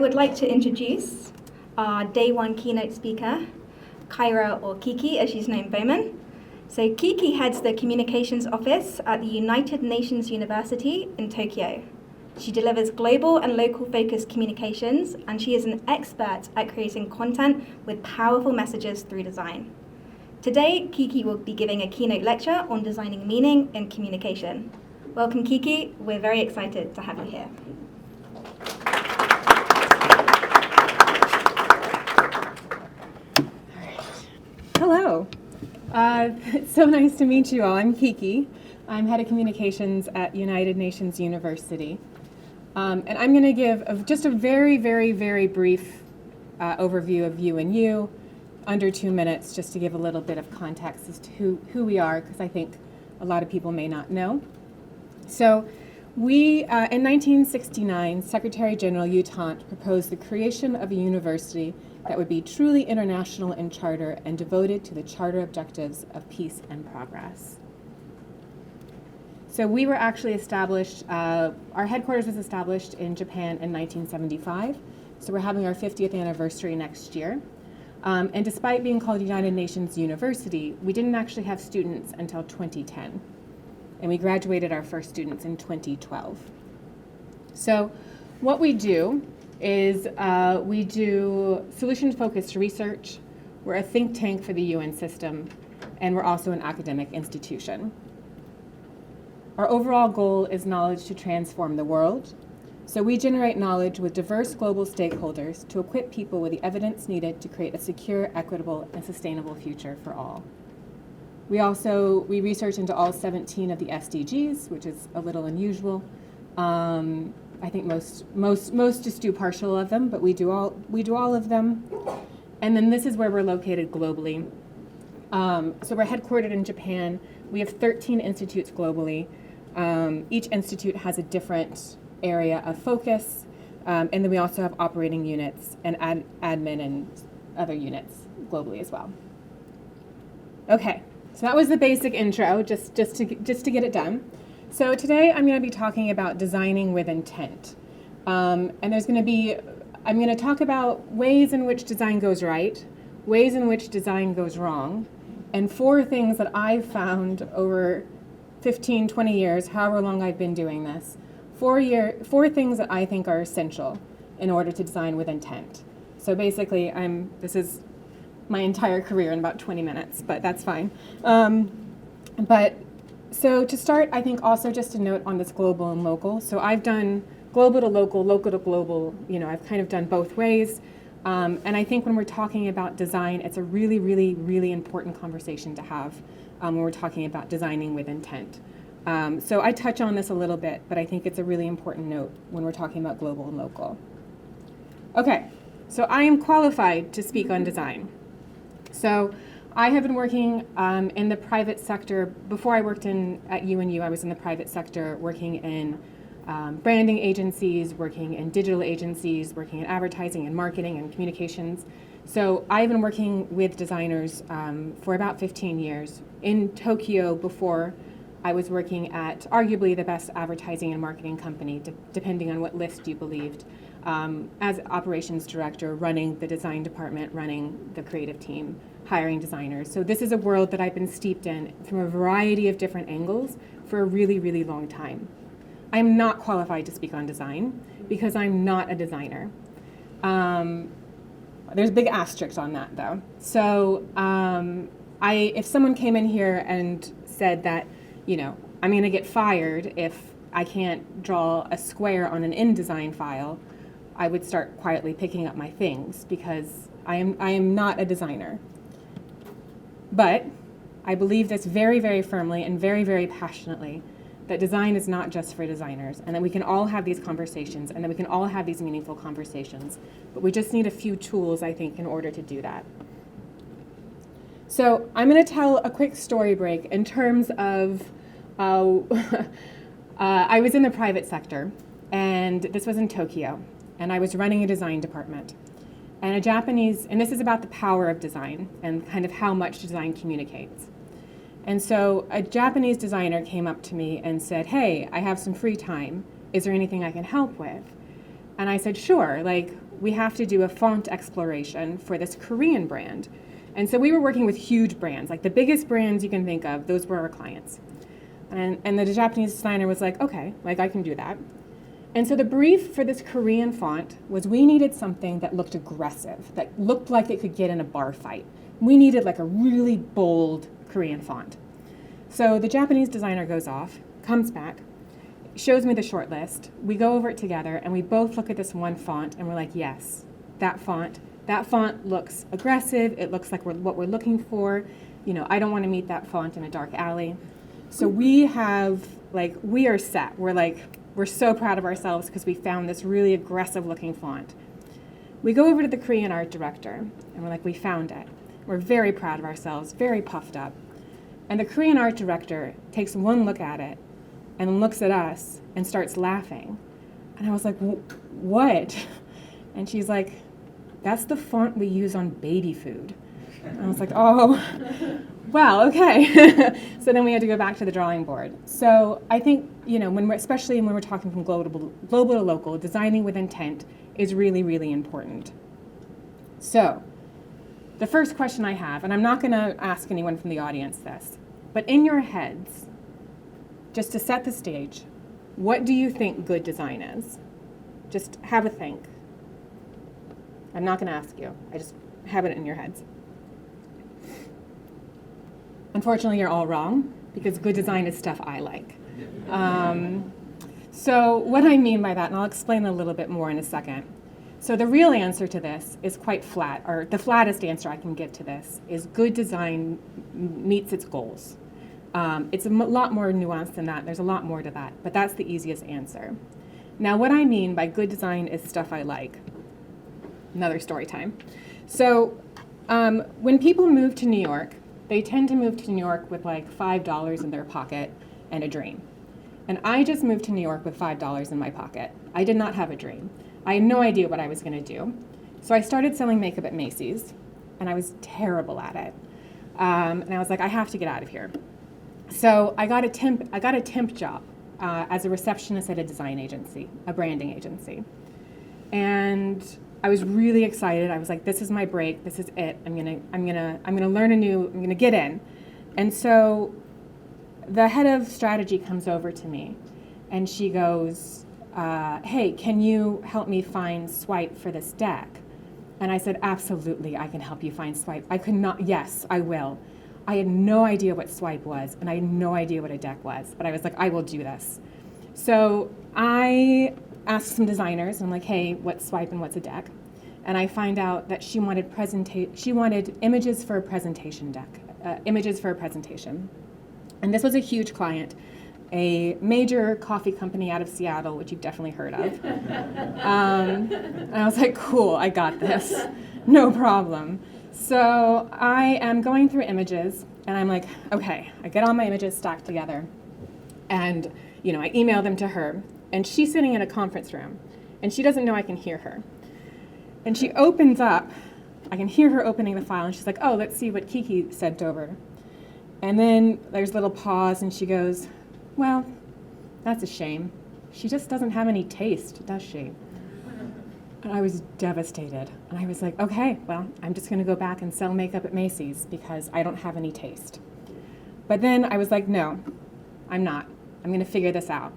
would like to introduce our day one keynote speaker, Kyra, or Kiki as she's known, Bowman. So Kiki heads the communications office at the United Nations University in Tokyo. She delivers global and local focused communications, and she is an expert at creating content with powerful messages through design. Today, Kiki will be giving a keynote lecture on designing meaning in communication. Welcome, Kiki. We're very excited to have you here. Hello. It's so nice to meet you all. I'm Kiki. I'm head of communications at United Nations University. And I'm going to give just a very, very, very brief overview of UNU, under 2 minutes, just to give a little bit of context as to who we are, because I think a lot of people may not know. So we, in 1969, Secretary General U Tant proposed the creation of a university that would be truly international in charter and devoted to the charter objectives of peace and progress. So we were actually established, our headquarters was established in Japan in 1975. So we're having our 50th anniversary next year. And despite being called United Nations University, we didn't actually have students until 2010. And we graduated our first students in 2012. So what we do is we do solution-focused research. We're a think tank for the UN system, and we're also an academic institution. Our overall goal is knowledge to transform the world. So we generate knowledge with diverse global stakeholders to equip people with the evidence needed to create a secure, equitable, and sustainable future for all. We research into all 17 of the SDGs, which is a little unusual. I think most just do partial of them, but we do all of them. And then this is where we're located globally. So we're headquartered in Japan. We have 13 institutes globally. Each institute has a different area of focus, and then we also have operating units and admin and other units globally as well. Okay, so that was the basic intro, just to get it done. So today I'm going to be talking about designing with intent. And I'm going to talk about ways in which design goes right, ways in which design goes wrong, and 4 things that I've found over 15, 20 years, however long I've been doing this, 4 things that I think are essential in order to design with intent. So basically, this is my entire career in about 20 minutes, but that's fine. So to start, I think also just a note on this global and local. So I've done global to local, local to global. I've kind of done both ways. And I think when we're talking about design, it's a really, really, really important conversation to have when we're talking about designing with intent. So I touch on this a little bit, but I think it's a really important note when we're talking about global and local. Okay, so I am qualified to speak on design. So I have been working in the private sector. Before I worked at UNU, I was in the private sector working in branding agencies, working in digital agencies, working in advertising and marketing and communications. So I've been working with designers for about 15 years. In Tokyo, before, I was working at arguably the best advertising and marketing company, depending on what list you believed, as operations director, running the design department, running the creative team, hiring designers. So this is a world that I've been steeped in from a variety of different angles for a really, really long time. I'm not qualified to speak on design because I'm not a designer. There's a big asterisk on that, though. So if someone came in here and said that, I'm going to get fired if I can't draw a square on an InDesign file, I would start quietly picking up my things because I am not a designer. But I believe this very, very firmly and very, very passionately, that design is not just for designers, and that we can all have these conversations, and that we can all have these meaningful conversations. But we just need a few tools, I think, in order to do that. So I'm going to tell a quick story break in terms of I was in the private sector, and this was in Tokyo, and I was running a design department. And this is about the power of design and kind of how much design communicates. And so a Japanese designer came up to me and said, "Hey, I have some free time. Is there anything I can help with?" And I said, "Sure, we have to do a font exploration for this Korean brand. And so we were working with huge brands, like the biggest brands you can think of, those were our clients. And the Japanese designer was like, okay, like I can do that. And so the brief for this Korean font was we needed something that looked aggressive, that looked like it could get in a bar fight. We needed like a really bold Korean font. So the Japanese designer goes off, comes back, shows me the short list. We go over it together and we both look at this one font and we're like, yes, that font looks aggressive. It looks like what we're looking for. You know, I don't want to meet that font in a dark alley. So we are set. We're so proud of ourselves because we found this really aggressive looking font. We go over to the Korean art director and we're like, we found it. We're very proud of ourselves, very puffed up. And the Korean art director takes one look at it and looks at us and starts laughing. And I was like, what? And she's like, that's the font we use on baby food. And I was like, oh, well, okay. So then we had to go back to the drawing board. So I think, you know, especially when we're talking from global to local, designing with intent is really, really important. So the first question I have, and I'm not going to ask anyone from the audience this, but in your heads, just to set the stage, what do you think good design is? Just have a think. I'm not going to ask you. I just have it in your heads. Unfortunately, you're all wrong, because good design is stuff I like. So what I mean by that, and I'll explain a little bit more in a second. So the real answer to this is quite flat, or the flattest answer I can give to this is good design meets its goals. It's a lot more nuanced than that. There's a lot more to that, but that's the easiest answer. Now, what I mean by good design is stuff I like. Another story time. So when people move to New York, they tend to move to New York with like $5 in their pocket and a dream. And I just moved to New York with $5 in my pocket. I did not have a dream. I had no idea what I was going to do. So I started selling makeup at Macy's, and I was terrible at it. And I was like, I have to get out of here. So I got a temp job as a receptionist at a design agency, a branding agency. And I was really excited. I was like, this is my break. This is it. I'm gonna get in. And so the head of strategy comes over to me and she goes, hey, can you help me find swipe for this deck? And I said, absolutely, I can help you find swipe. I could not, yes, I will. I had no idea what swipe was, and I had no idea what a deck was, but I was like, I will do this. So I asked some designers, and I'm like, hey, what's swipe and what's a deck? And I find out that she wanted images for a presentation deck, images for a presentation. And this was a huge client, a major coffee company out of Seattle, which you've definitely heard of. And I was like, cool, I got this, no problem. So I am going through images, and I'm like, okay, I get all my images stacked together, and I email them to her, and she's sitting in a conference room, and she doesn't know I can hear her. And she opens up, I can hear her opening the file, and she's like, oh, let's see what Kiki sent over. And then there's a little pause, and she goes, well, that's a shame. She just doesn't have any taste, does she? And I was devastated. And I was like, okay, well, I'm just going to go back and sell makeup at Macy's because I don't have any taste. But then I was like, no, I'm not. I'm going to figure this out.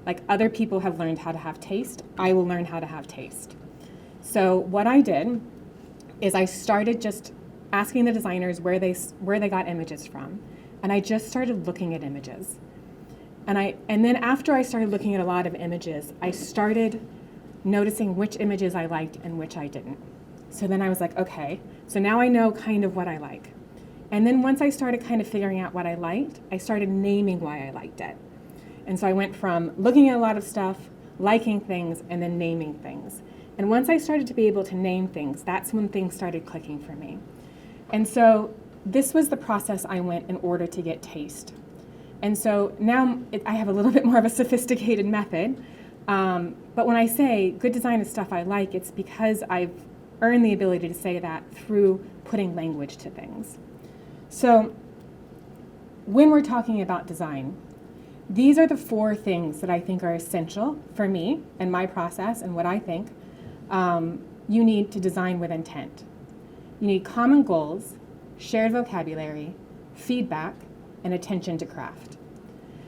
Like other people have learned how to have taste, I will learn how to have taste. So what I did is I started just asking the designers where they got images from. And I just started looking at images. And then after I started looking at a lot of images, I started noticing which images I liked and which I didn't. So then I was like, okay, so now I know kind of what I like. And then once I started kind of figuring out what I liked, I started naming why I liked it. And so I went from looking at a lot of stuff, liking things, and then naming things. And once I started to be able to name things, that's when things started clicking for me. And so this was the process I went in order to get taste. And so now I have a little bit more of a sophisticated method. But when I say good design is stuff I like, it's because I've earned the ability to say that through putting language to things. So when we're talking about design, these are the 4 things that I think are essential for me and my process and what I think you need to design with intent. You need common goals, shared vocabulary, feedback, and attention to craft.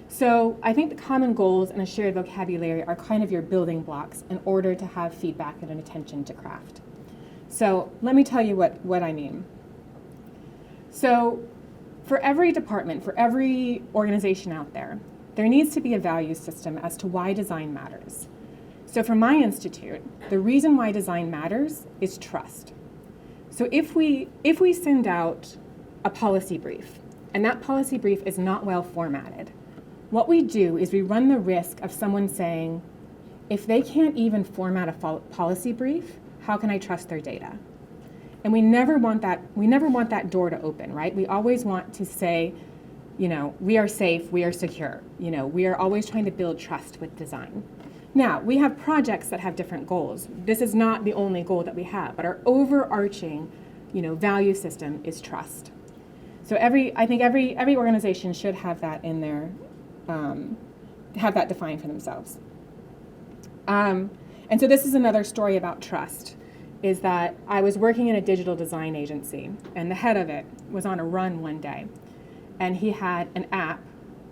So I think the common goals and a shared vocabulary are kind of your building blocks in order to have feedback and an attention to craft. So let me tell you what I mean. So for every department, for every organization out there, there needs to be a value system as to why design matters. So for my institute, the reason why design matters is trust. So if we send out a policy brief, and that policy brief is not well formatted, what we do is we run the risk of someone saying, if they can't even format a policy brief, how can I trust their data? And we never want that door to open, right? We always want to say, we are safe, we are secure. We are always trying to build trust with design. Now, we have projects that have different goals. This is not the only goal that we have, but our overarching, value system is trust. So I think every organization should have that in their, have that defined for themselves. And so this is another story about trust, is that I was working in a digital design agency, and the head of it was on a run one day, and he had an app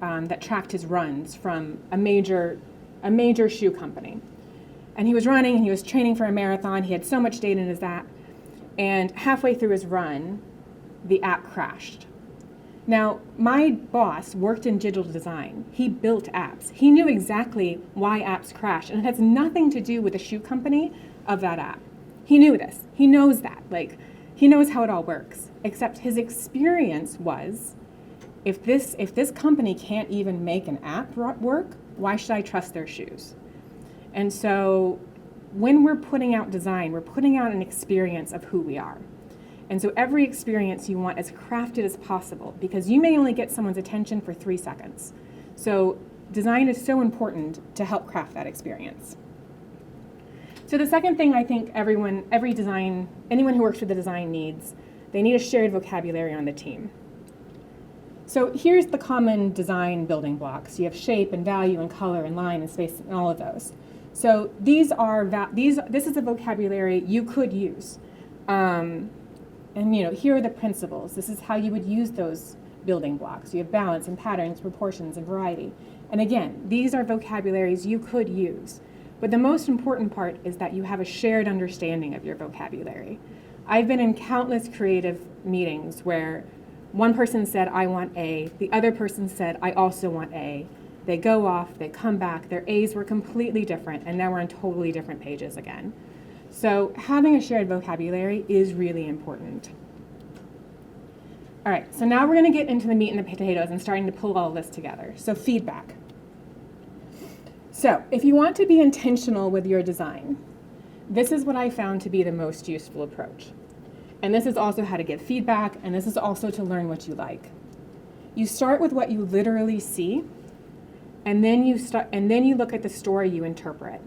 that tracked his runs from a major shoe company. And he was running, and he was training for a marathon. He had so much data in his app, and halfway through his run, the app crashed. Now, my boss worked in digital design. He built apps. He knew exactly why apps crash, and it has nothing to do with the shoe company of that app. He knew this. He knows that. He knows how it all works. Except his experience was, if this company can't even make an app work, why should I trust their shoes? And so when we're putting out design, we're putting out an experience of who we are. And so every experience you want as crafted as possible, because you may only get someone's attention for 3 seconds. So design is so important to help craft that experience. So the second thing I think anyone who works with the design needs, they need a shared vocabulary on the team. So here's the common design building blocks. You have shape and value and color and line and space and all of those. So this is a vocabulary you could use. And here are the principles. This is how you would use those building blocks. You have balance and patterns, proportions, and variety. And again, these are vocabularies you could use. But the most important part is that you have a shared understanding of your vocabulary. I've been in countless creative meetings where one person said, I want A, the other person said, I also want A. They go off, they come back, their A's were completely different, and now we're on totally different pages again. So having a shared vocabulary is really important. All right, so now we're going to get into the meat and the potatoes and starting to pull all this together. So feedback. So if you want to be intentional with your design, this is what I found to be the most useful approach. And this is also how to give feedback, and this is also to learn what you like. You start with what you literally see, and then you look at the story you interpret.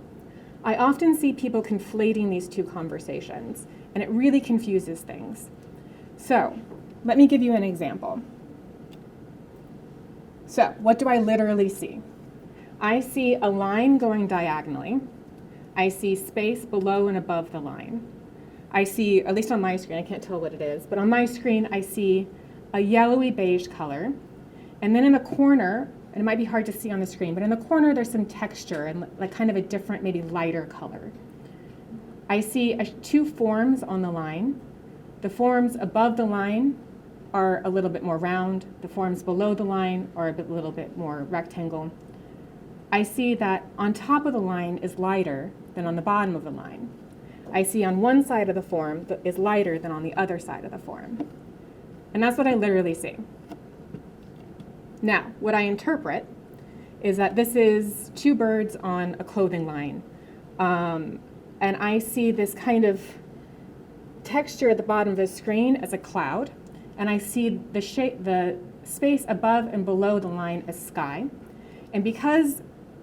I often see people conflating these two conversations, and it really confuses things. So let me give you an example. So what do I literally see? I see a line going diagonally. I see space below and above the line. I see, at least on my screen, I can't tell what it is, but on my screen I see a yellowy beige color. And then in the corner, and it might be hard to see on the screen, but in the corner there's some texture and like kind of a different, maybe lighter color. I see two forms on the line. The forms above the line are a little bit more round. The forms below the line are a little bit more rectangle. I see that on top of the line is lighter than on the bottom of the line. I see on one side of the form that is lighter than on the other side of the form. And that's what I literally see. Now, what I interpret is that this is two birds on a clothing line. And I see this kind of texture at the bottom of the screen as a cloud. And I see the space above and below the line as sky. And because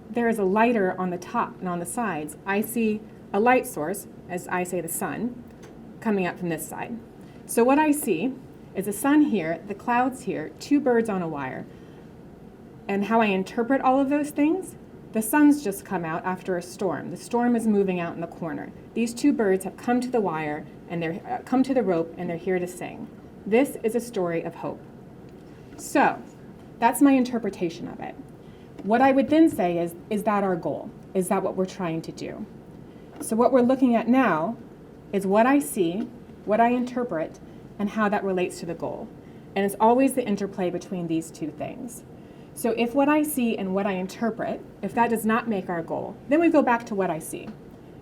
there is a lighter on the top and on the sides, I see a light source, as I say the sun, coming up from this side. So what I see is the sun here, the clouds here, two birds on a wire. And how I interpret all of those things The sun's just come out after a storm. The storm is moving out in the corner. These two birds have come to the wire and they're come to the rope and they're here to sing. This is a story of hope. So that's my interpretation of it. What I would then say is that our goal? Is that what we're trying to do? So what we're looking at now is what I see, what I interpret, and how that relates to the goal. And it's always the interplay between these two things. So if what I see and what I interpret, if that does not make our goal, then we go back to what I see.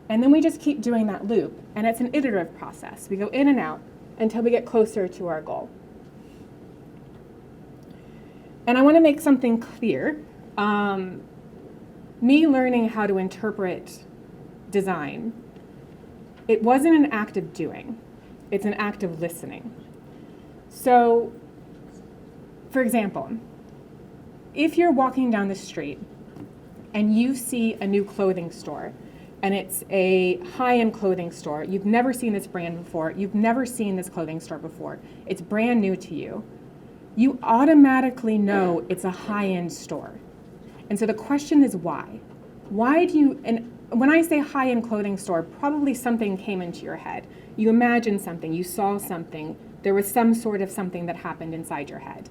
And then we just keep doing that loop, and it's an iterative process. We go in and out until we get closer to our goal. And I want to make something clear. Me learning how to interpret design, it wasn't an act of doing. It's an act of listening. So, for example, if you're walking down the street and you see a new clothing store, and it's a high-end clothing store, you've never seen this brand before, you've never seen this clothing store before, it's brand new to you, you automatically know it's a high-end store. And so the question is why? Why do you, and when I say high-end clothing store, probably something came into your head. You imagined something, you saw something, there was some sort of something that happened inside your head.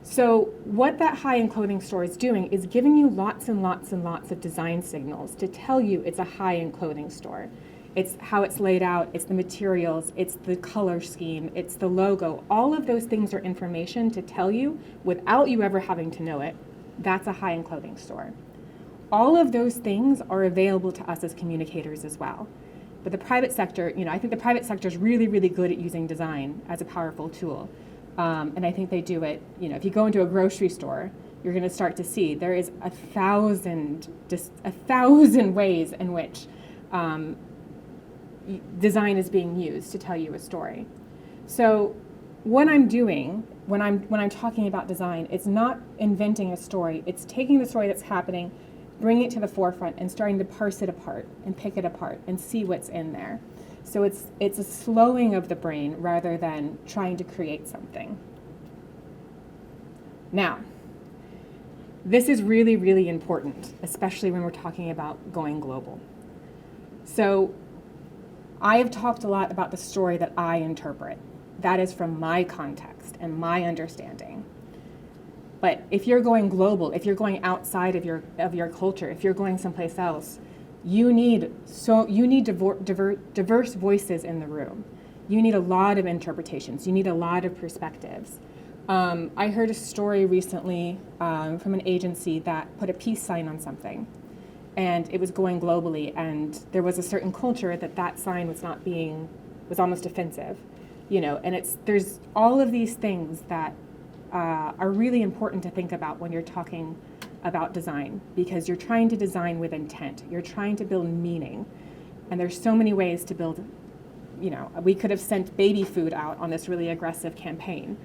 So what that high-end clothing store is doing is giving you lots and lots and lots of design signals to tell you it's a high-end clothing store. It's how it's laid out, it's the materials, it's the color scheme, it's the logo. All of those things are information to tell you, without you ever having to know it, that's a high-end clothing store. All of those things are available to us as communicators as well. But the private sector, I think the private sector is really, really good at using design as a powerful tool. And I think they do it, if you go into a grocery store, you're going to start to see there is a thousand ways in which design is being used to tell you a story. So what I'm doing when I'm talking about design, it's not inventing a story. It's taking the story that's happening, bringing it to the forefront, and starting to parse it apart and pick it apart and see what's in there. So it's a slowing of the brain rather than trying to create something. Now, this is really, really important, especially when we're talking about going global. So I have talked a lot about the story that I interpret. That is from my context and my understanding. But if you're going global, if you're going outside of your culture, if you're going someplace else, you need diverse voices in the room. You need a lot of interpretations. You need a lot of perspectives. I heard a story recently from an agency that put a peace sign on something, and it was going globally, and there was a certain culture that sign was almost offensive, and there's all of these things that are really important to think about when you're talking about design, because you're trying to design with intent. You're trying to build meaning. And there's so many ways to build, we could have sent baby food out on this really aggressive campaign.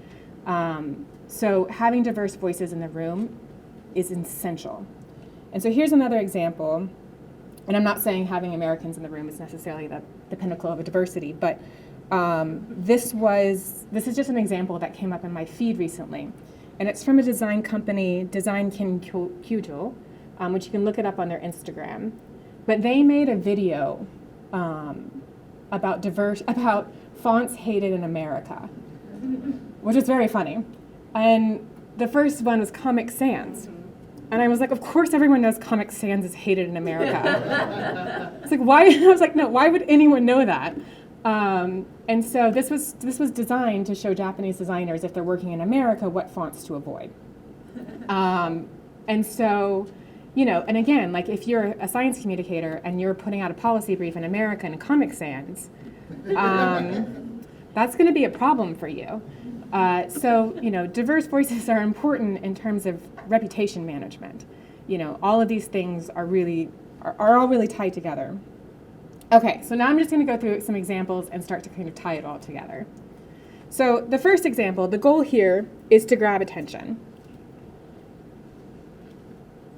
So having diverse voices in the room is essential. And so here's another example, and I'm not saying having Americans in the room is necessarily the pinnacle of a diversity, but this is just an example that came up in my feed recently. And it's from a design company, Design Keynote, which you can look it up on their Instagram. But they made a video about fonts hated in America, which is very funny. And the first one was Comic Sans. And I was like, of course everyone knows Comic Sans is hated in America. It's like, why? I was like, no, why would anyone know that? And so this was designed to show Japanese designers, if they're working in America, what fonts to avoid. And so, and again, like if you're a science communicator and you're putting out a policy brief in America in Comic Sans, that's going to be a problem for you. So, diverse voices are important in terms of reputation management. All of these things are all really tied together. Okay, so now I'm just going to go through some examples and start to kind of tie it all together. So the first example, the goal here is to grab attention.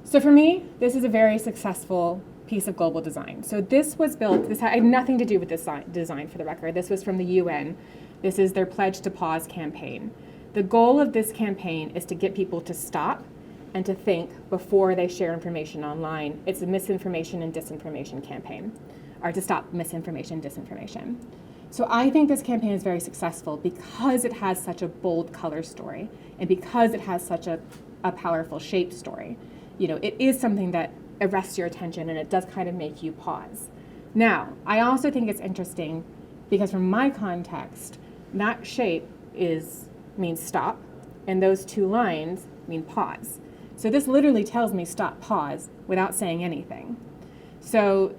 So for me, this is a very successful piece of global design. So this was built, this had nothing to do with this design, for the record. This was from the UN. This is their Pledge to Pause campaign. The goal of this campaign is to get people to stop and to think before they share information online. It's a misinformation and disinformation campaign, or to stop misinformation and disinformation. So I think this campaign is very successful because it has such a bold color story and because it has such a powerful shape story. You know, it is something that arrests your attention and it does kind of make you pause. Now, I also think it's interesting because from my context, that shape means stop, and those two lines mean pause. So this literally tells me stop, pause, without saying anything. So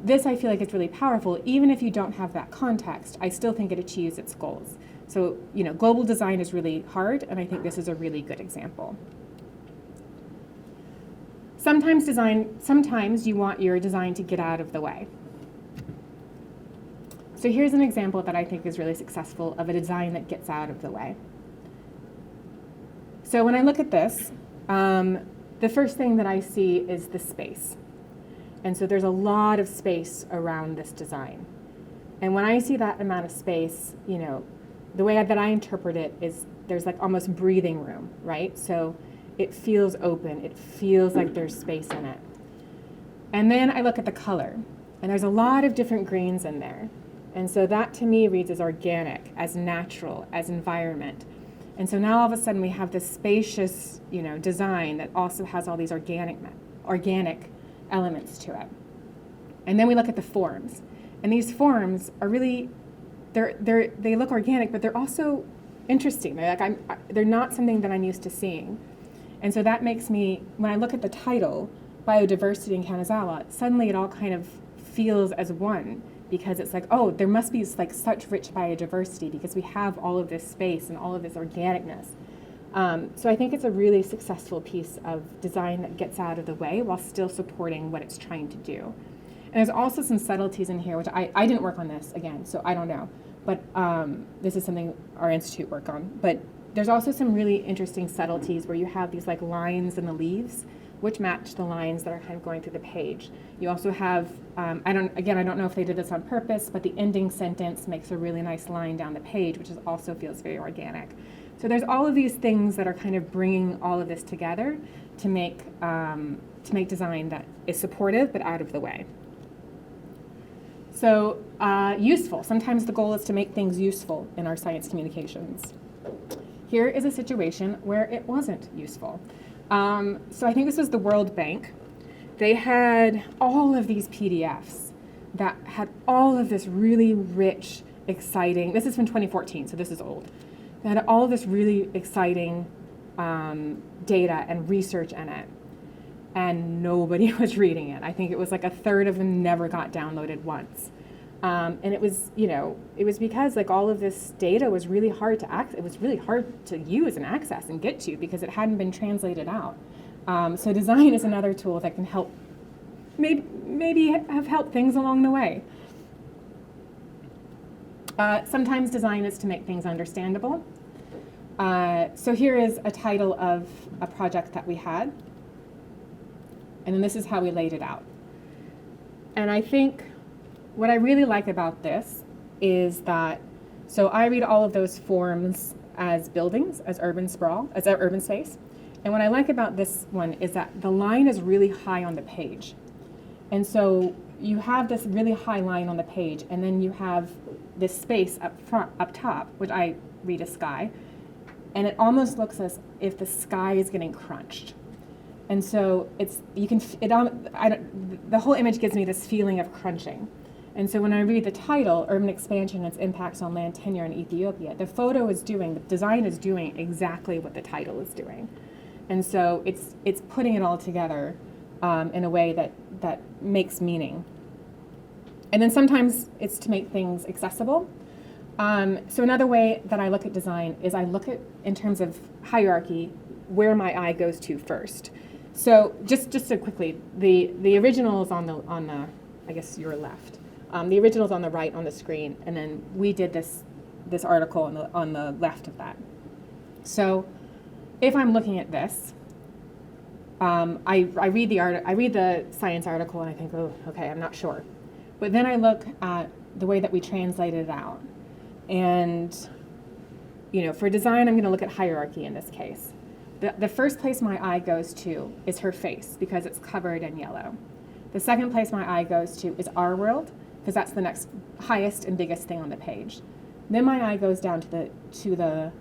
this, I feel like, is really powerful. Even if you don't have that context, I still think it achieves its goals. So, you know, global design is really hard, and I think this is a really good example. Sometimes you want your design to get out of the way. So here's an example that I think is really successful of a design that gets out of the way. So when I look at this, the first thing that I see is the space. And so there's a lot of space around this design. And when I see that amount of space, you know, the way that I interpret it is there's like almost breathing room, right? So it feels open. It feels like there's space in it. And then I look at the color, and there's a lot of different greens in there. And so that to me reads as organic, as natural, as environment. And so now all of a sudden we have this spacious, you know, design that also has all these organic elements to it. And then we look at the forms. And these forms are really, they look organic, but they're also interesting. They're not something that I'm used to seeing. And so that makes me, when I look at the title, Biodiversity in Kanazawa, suddenly it all kind of feels as one, because it's like, oh, there must be like such rich biodiversity because we have all of this space and all of this organicness. So I think it's a really successful piece of design that gets out of the way while still supporting what it's trying to do. And there's also some subtleties in here, which I didn't work on this, again, so I don't know. But this is something our institute worked on. But there's also some really interesting subtleties where you have these like lines in the leaves, which match the lines that are kind of going through the page. You also have, I don't know if they did this on purpose, but the ending sentence makes a really nice line down the page, which also feels very organic. So there's all of these things that are kind of bringing all of this together to make design that is supportive but out of the way. So useful. Sometimes the goal is to make things useful in our science communications. Here is a situation where it wasn't useful. So I think this was the World Bank. They had all of these PDFs that had all of this really rich, exciting, this is from 2014, so this is old. They had all of this really exciting data and research in it, and nobody was reading it. I think it was like a third of them never got downloaded once. And it was, you know, it was because like all of this data was really hard to access. It was really hard to use and access and get to because it hadn't been translated out. So design is another tool that can help, maybe have helped things along the way. Sometimes design is to make things understandable. So here is a title of a project that we had. And then this is how we laid it out. And I think what I really like about this is that, so I read all of those forms as buildings, as urban sprawl, as urban space. And what I like about this one is that the line is really high on the page. And so you have this really high line on the page, and then you have this space up front, up top, which I read as sky. And it almost looks as if the sky is getting crunched. And so the whole image gives me this feeling of crunching. And so when I read the title, Urban Expansion and Its Impacts on Land Tenure in Ethiopia, the design is doing exactly what the title is doing. And so it's putting it all together in a way that makes meaning. And then sometimes it's to make things accessible. So another way that I look at design is I look at, in terms of hierarchy, where my eye goes to first. So just so quickly, the original is on the I guess your left. The original's on the right on the screen, and then we did this article on the left of that. So if I'm looking at this, I read the science article and I think, oh, okay, I'm not sure. But then I look at the way that we translated it out. And, you know, for design, I'm going to look at hierarchy in this case. the first place my eye goes to is her face because it's covered in yellow. The second place my eye goes to is our world because that's the next highest and biggest thing on the page. Then my eye goes down to the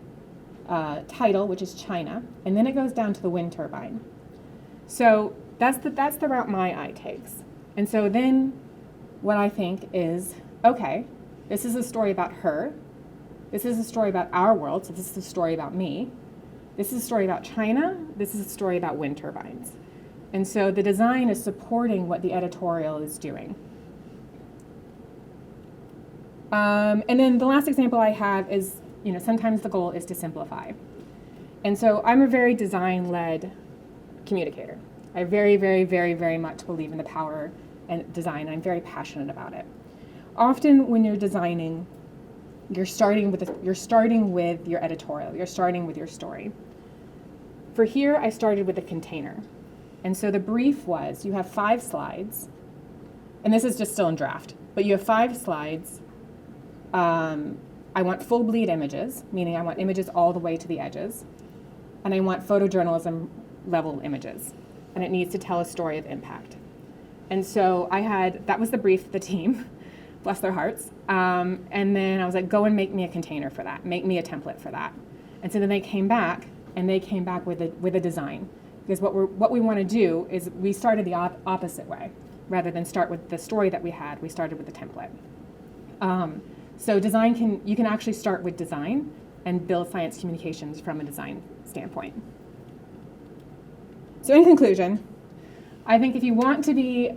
title, which is China, and then it goes down to the wind turbine. So that's the route my eye takes. And so then what I think is, okay, this is a story about her. This is a story about our world, so this is a story about me. This is a story about China. This is a story about wind turbines. And so the design is supporting what the editorial is doing. And then the last example I have is, sometimes the goal is to simplify. And so I'm a very design-led communicator. I very, very, very, very much believe in the power and design. I'm very passionate about it. Often when you're designing, you're starting with your editorial. You're starting with your story. For here, I started with a container. And so the brief was, you have 5 slides, and this is just still in draft, but you have 5 slides. I want full bleed images, meaning I want images all the way to the edges, and I want photojournalism level images, and it needs to tell a story of impact. And so that was the brief to the team, bless their hearts, and then I was like, go and make me a container for that, make me a template for that. And so then they came back with a design. Because what we want to do is we started the opposite way. Rather than start with the story that we had, we started with the template. So you can actually start with design and build science communications from a design standpoint. So in conclusion, I think if you want to be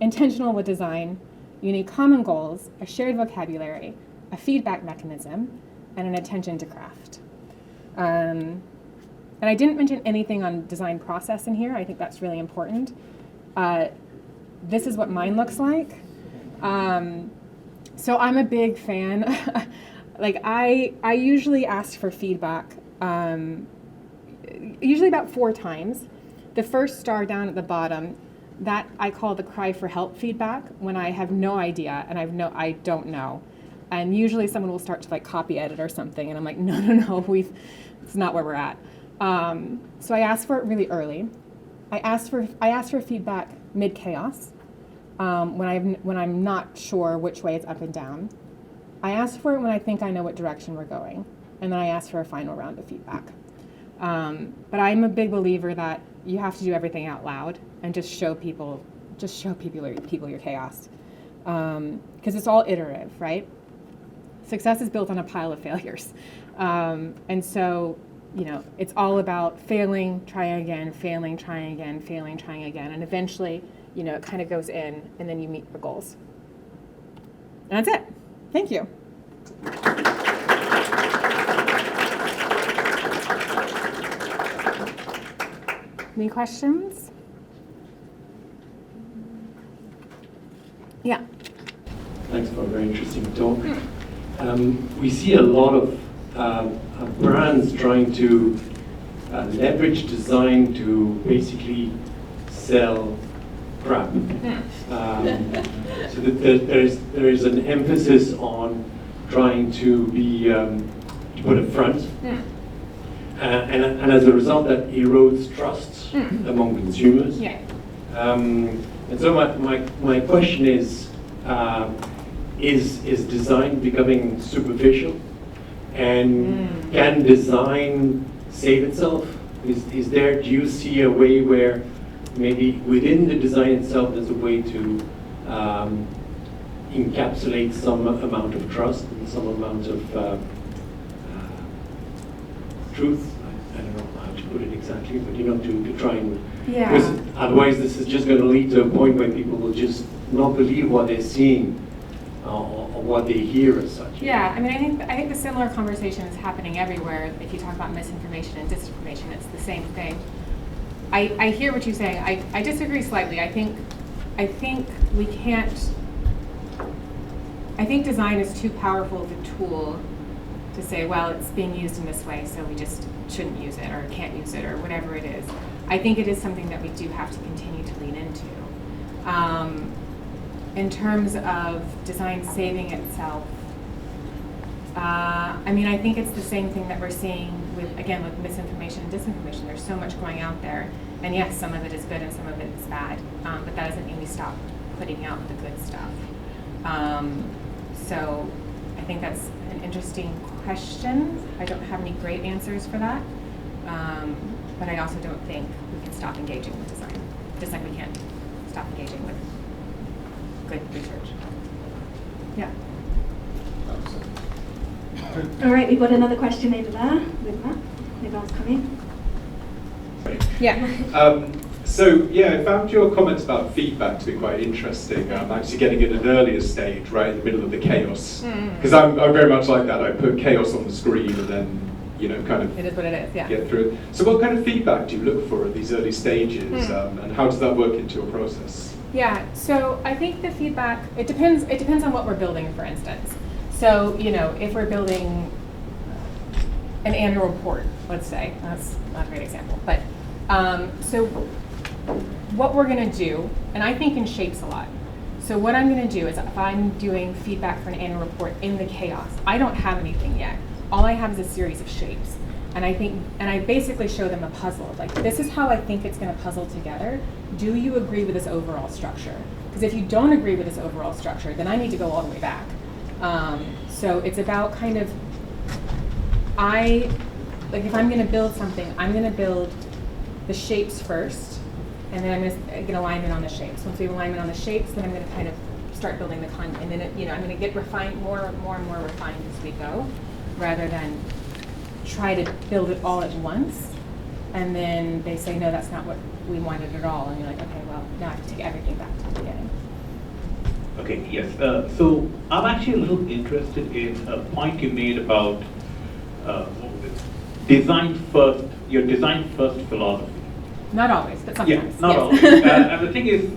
intentional with design, you need common goals, a shared vocabulary, a feedback mechanism, and an attention to craft. And I didn't mention anything on design process in here. I think that's really important. This is what mine looks like. So I'm a big fan. I usually ask for feedback, usually about 4 times. The first star down at the bottom, that I call the cry for help feedback when I have no idea and I don't know. And usually someone will start to copy edit or something, and I'm like, no, it's not where we're at. So I asked for it really early. I asked for feedback mid-chaos when I'm not sure which way it's up and down. I asked for it when I think I know what direction we're going, and then I asked for a final round of feedback. But I'm a big believer that you have to do everything out loud and just show people your chaos, because it's all iterative, right? Success is built on a pile of failures, and so. It's all about failing, trying again, failing, trying again, failing, trying again. And eventually, it kind of goes in, and then you meet your goals. And that's it. Thank you. Any questions? Yeah. Thanks for a very interesting talk. We see a lot of brands trying to leverage design to basically sell crap. So there is an emphasis on trying to be to put a front, and as a result, that erodes trust among consumers. Yeah. And so my question is design becoming superficial? And can design save itself? Do you see a way where maybe within the design itself there's a way to encapsulate some amount of trust and some amount of truth? I don't know how to put it exactly, but to try and... Yeah. Because otherwise this is just going to lead to a point where people will just not believe what they're seeing or what they hear as such. Yeah, I think the similar conversation is happening everywhere. If you talk about misinformation and disinformation, it's the same thing. I hear what you're saying. I disagree slightly. I think we can't. I think design is too powerful of a tool to say, well, it's being used in this way, so we just shouldn't use it or can't use it or whatever it is. I think it is something that we do have to continue to lean into. In terms of design saving itself, I mean, I think it's the same thing that we're seeing with, again, with misinformation and disinformation. There's so much going out there, and yes, some of it is good and some of it is bad, but that doesn't mean we stop putting out the good stuff. So I think that's an interesting question. I don't have any great answers for that, but I also don't think we can stop engaging with design, just like we can't stop engaging with good research. Yeah. All right, we've got another question over there with Matt. Nival's coming. Yeah. So yeah, I found your comments about feedback to be quite interesting. Actually getting it at an earlier stage, right in the middle of the chaos. Because I'm very much like that. I put chaos on the screen and then, you know, kind of it is what it is. Yeah. get through it. So what kind of feedback do you look for at these early stages, and how does that work into your process? Yeah. So I think the feedback, it depends on what we're building, for instance. So, you know, if we're building an annual report, let's say, that's not a great example, but so what we're going to do, and I think in shapes a lot. So what I'm going to do is, if I'm doing feedback for an annual report in the chaos, I don't have anything yet. All I have is a series of shapes. And I basically show them a puzzle. Like, this is how I think it's going to puzzle together. Do you agree with this overall structure? Because if you don't agree with this overall structure, then I need to go all the way back. So it's about kind of, like if I'm going to build something, I'm going to build the shapes first, and then I'm going to get alignment on the shapes. Once we have alignment on the shapes, then I'm going to kind of start building the content, and then I'm going to get refined, more and more refined as we go, rather than try to build it all at once, and then they say, no, that's not what we wanted at all, and you're like, okay, well, now I have to take everything back to the beginning. Okay, yes. So I'm actually a little interested in a point you made about your design first philosophy. Not always, but sometimes. Yeah, not yes. always. And the thing is,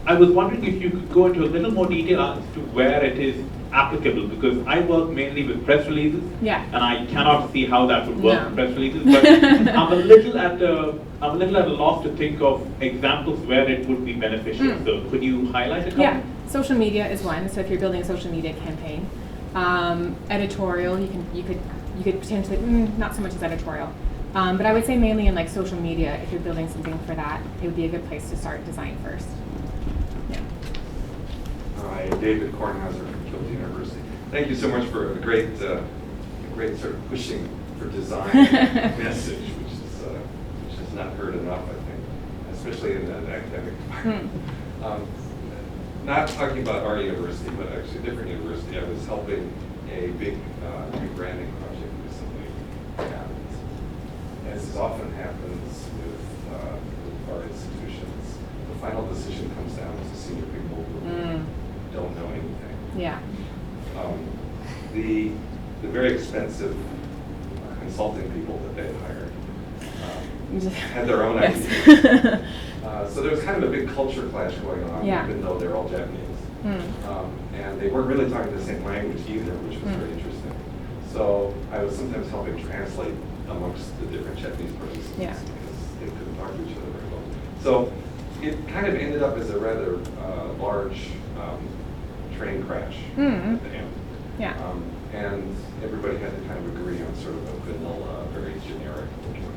I was wondering if you could go into a little more detail as to where it is applicable, because I work mainly with press releases, Yeah. and I cannot see how that would work No. with press releases. But I'm a little at a loss to think of examples where it would be beneficial. So could you highlight a couple? Yeah, social media is one. So if you're building a social media campaign, editorial, you could potentially not so much as editorial, but I would say mainly in like social media. If you're building something for that, it would be a good place to start design first. Yeah. Hi, David Kornhauser from Kyoto University. Thank you so much for a great sort of pushing for design message, which is not heard enough, I think, especially in an academic environment. Not talking about our university, but actually a different university. I was helping a big rebranding project recently, and as often happens with our institutions, the final decision comes down to senior people who don't know anything. Yeah. The very expensive consulting people that they hired had their own ideas. So there was kind of a big culture clash going on, even though they're all Japanese. And they weren't really talking the same language either, which was very interesting. So I was sometimes helping translate amongst the different Japanese persons because they couldn't talk to each other very well. So it kind of ended up as a rather large train crash at the end. Yeah. And everybody had to kind of agree on sort of a vanilla, very generic looking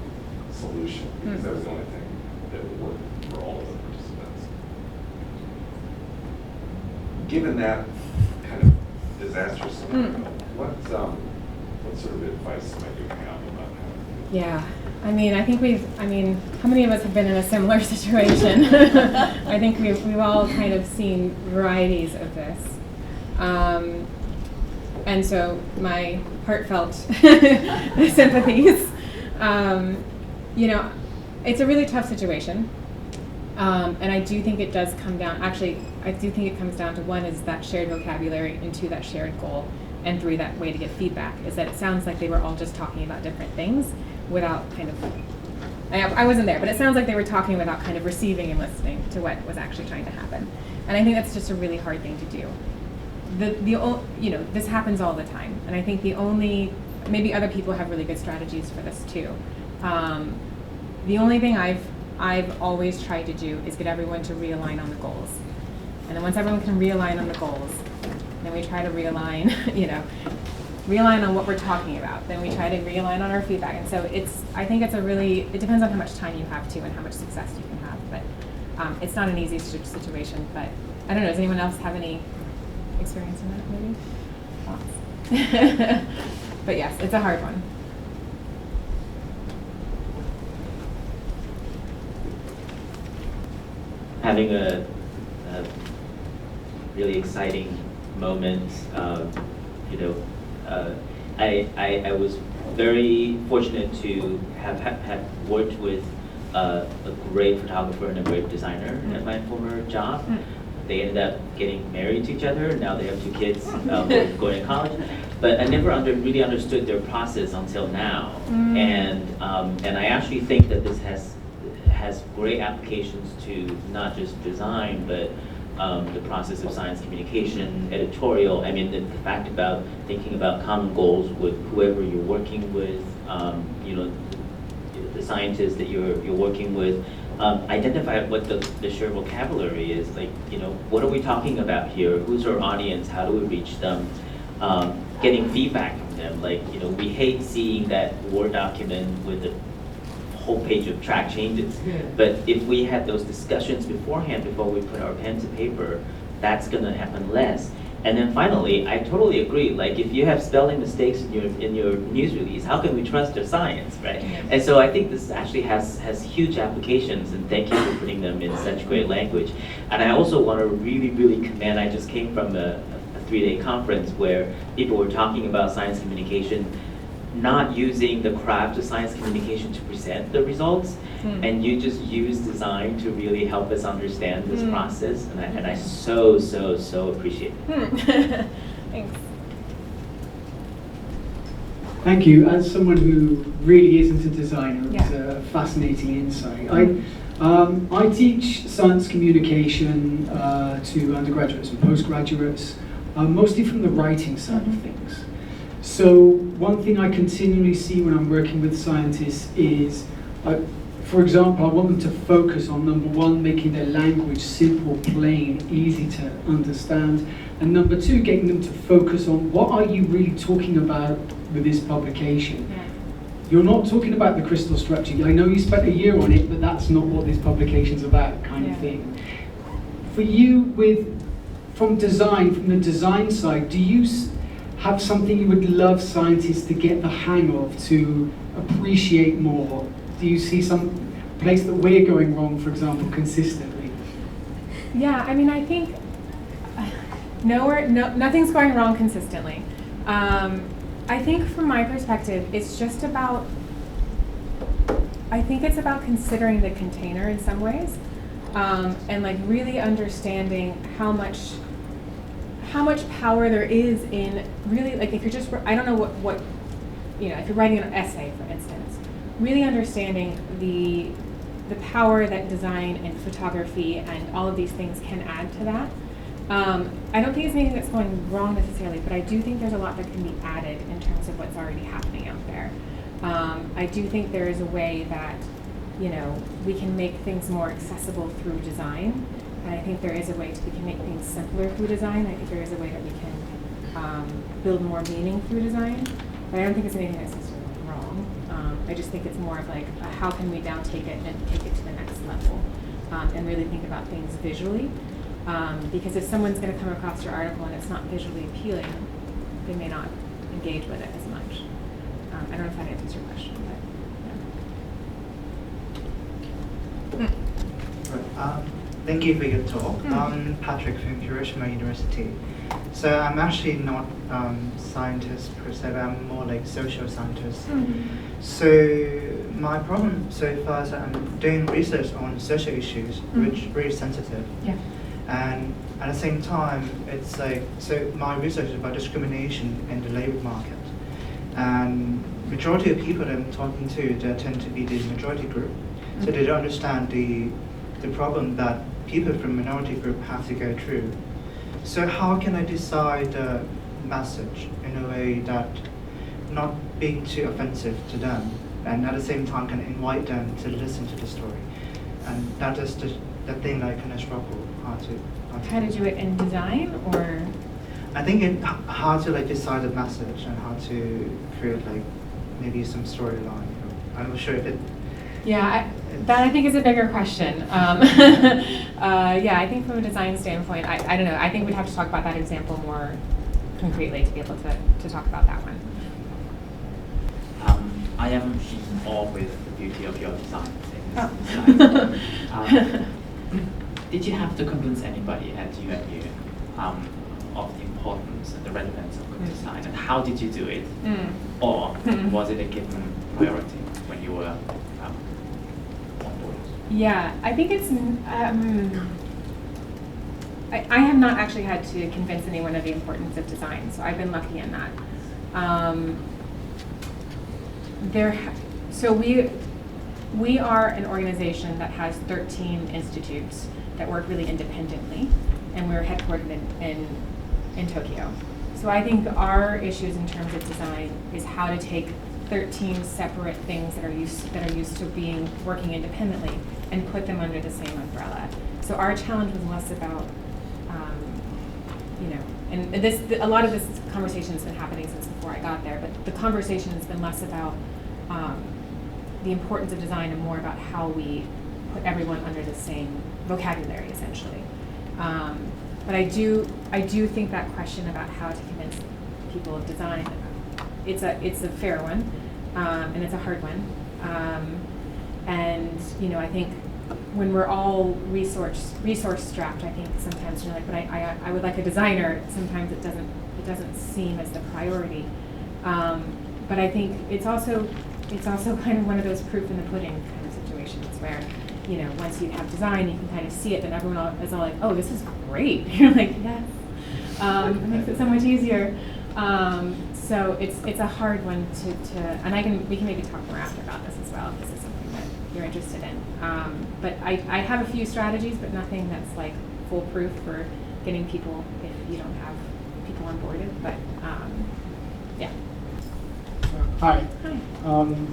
solution, because that was the only thing that would work for all of the participants. Given that kind of disastrous scenario, what sort of advice might you have about how? Yeah. I mean, how many of us have been in a similar situation? I think we've all kind of seen varieties of this. And so my heartfelt sympathies. You know, it's a really tough situation. And I do think it does come down, I do think it comes down to, one, is that shared vocabulary, and two, that shared goal, and three, that way to get feedback, is that it sounds like they were all just talking about different things without kind of, I wasn't there, but it sounds like they were talking without kind of receiving and listening to what was actually trying to happen. And I think that's just a really hard thing to do. This happens all the time, and I think maybe other people have really good strategies for this too. The only thing I've always tried to do is get everyone to realign on the goals. And then once everyone can realign on the goals, then we try to realign, realign on what we're talking about. Then we try to realign on our feedback. And so I think it's it depends on how much time you have too and how much success you can have. But it's not an easy situation. But I don't know, does anyone else have any experience in that maybe? Thoughts? But yes, it's a hard one. Having a really exciting moment, I was very fortunate to have worked with a great photographer and a great designer at my former job. They ended up getting married to each other. Now they have 2 kids both going to college. But I never really understood their process until now. And I actually think that this has great applications to not just design, but the process of science communication, editorial. I mean, the fact about thinking about common goals with whoever you're working with, the scientists that you're working with, identify what the shared vocabulary is. Like, what are we talking about here? Who's our audience? How do we reach them? Getting feedback from them. Like, we hate seeing that Word document with a whole page of track changes. But if we had those discussions beforehand, before we put our pen to paper, that's going to happen less. And then finally, I totally agree. Like, if you have spelling mistakes in your news release, how can we trust your science, right? And so I think this actually has huge applications, and thank you for putting them in such great language. And I also want to really, really commend, I just came from a 3-day conference where people were talking about science communication, not using the craft of science communication to present the results, and you just use design to really help us understand this process, and I so appreciate it. Thanks. Thank you. As someone who really isn't a designer, it was a fascinating insight. I teach science communication to undergraduates and postgraduates, mostly from the writing side of things. So one thing I continually see when I'm working with scientists is, for example, I want them to focus on, number 1, making their language simple, plain, easy to understand, and number 2, getting them to focus on what are you really talking about with this publication. You're not talking about the crystal structure. I know you spent a year on it, but that's not what this publication's about, kind of thing. For you, from the design side, do you have something you would love scientists to get the hang of, to appreciate more? Do you see some place that we're going wrong, for example, consistently? Yeah, I mean, I think nothing's going wrong consistently. I think from my perspective, it's just about, I think it's about considering the container in some ways, and like really understanding how much power there is in really, like, if you're just, I don't know what if you're writing an essay, for instance, really understanding the power that design and photography and all of these things can add to that. I don't think it's anything that's going wrong necessarily, but I do think there's a lot that can be added in terms of what's already happening out there. I do think there is a way that, we can make things more accessible through design. And I think there is a way we can make things simpler through design. I think there is a way that we can build more meaning through design. But I don't think it's anything that's necessarily wrong. I just think it's more of like, how can we now take it and take it to the next level, and really think about things visually. Because if someone's going to come across your article and it's not visually appealing, they may not engage with it as much. I don't know if that answers your question, but Right. Thank you for your talk. I'm Patrick from Hiroshima University. So I'm actually not scientist per se, but I'm more like social scientist. So my problem so far is that I'm doing research on social issues, which are very sensitive. And at the same time, it's like, so my research is about discrimination in the labor market. And majority of people that I'm talking to, they tend to be the majority group. So they don't understand the problem that people from minority group have to go through. So how can I decide the message in a way that not being too offensive to them, and at the same time can invite them to listen to the story? And that is the thing that I kind of struggle how to do it in design, or? I think how to like decide the message and how to create like maybe some storyline. I'm not sure if it. Yeah, that I think is a bigger question. Yeah, I think from a design standpoint, I don't know. I think we'd have to talk about that example more concretely to be able to talk about that one. I am in awe with the beauty of your design. Did you have to convince anybody at UNU of the importance and the relevance of good design, and how did you do it? Or was it a given priority when you were on board? Yeah, I think it's. I have not actually had to convince anyone of the importance of design, so I've been lucky in that. So we are an organization that has 13 institutes that work really independently, and we're headquartered in Tokyo. So I think our issues in terms of design is how to take 13 separate things that are used to working independently and put them under the same umbrella. So our challenge was less about, and a lot of this conversation has been happening since before I got there, but the conversation has been less about the importance of design and more about how we put everyone under the same vocabulary, essentially. But I do think that question about how to convince people of design, it's a fair one, and it's a hard one. And I think when we're all resource strapped, I think sometimes you're like, but I would like a designer. Sometimes it doesn't seem as the priority. But I think it's also kind of one of those proof in the pudding kind of situations where, once you have design, you can kind of see it, and everyone is all like, oh, this is great. You're like, yes. It makes it so much easier. So it's a hard one and we can maybe talk more after about this as well, if this is something that you're interested in. But I have a few strategies, but nothing that's like foolproof for getting people if you don't have people onboarded. But yeah. Hi. Hi. I'm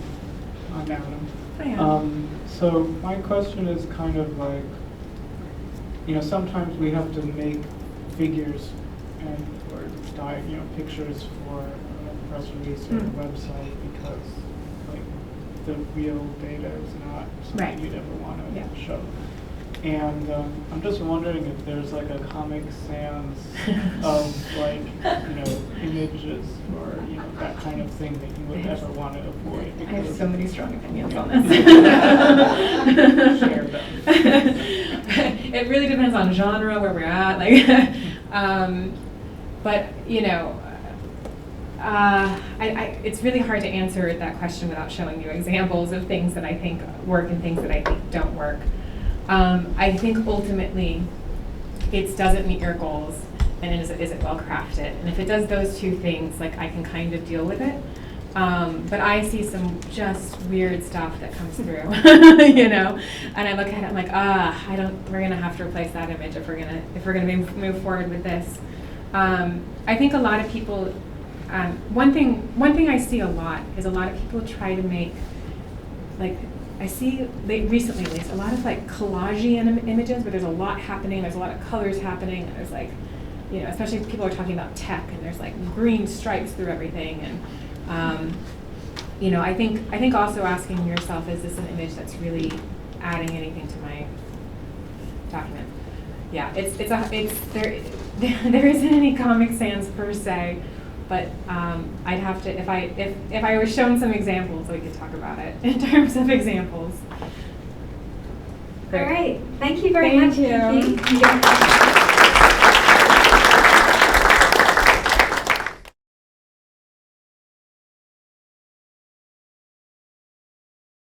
Adam. Hi, Adam. So my question is kind of like, sometimes we have to make figures or pictures for a press release or a website because like the real data is not something you'd ever want to show. And I'm just wondering if there's like a Comic Sans of like, images or, that kind of thing that you would ever want to avoid. I have so many strong opinions on this. Share them. It really depends on genre, where we're at. But, it's really hard to answer that question without showing you examples of things that I think work and things that I think don't work. I think ultimately it doesn't meet your goals, and is it well crafted? And if it does those two things, like I can kind of deal with it. But I see some just weird stuff that comes through, and I look at it, I'm like, we're gonna have to replace that image if we're gonna move forward with this. I think a lot of people, one thing I see a lot is a lot of people try to make, like, I see recently at least a lot of like collage images where there's a lot happening, there's a lot of colors happening, and there's like, especially if people are talking about tech and there's like green stripes through everything, and I think also asking yourself, is this an image that's really adding anything to my document? Yeah, there isn't any Comic Sans per se, but I'd have to, if I was shown some examples, we could talk about it in terms of examples. All right, thank you very much. Thank you.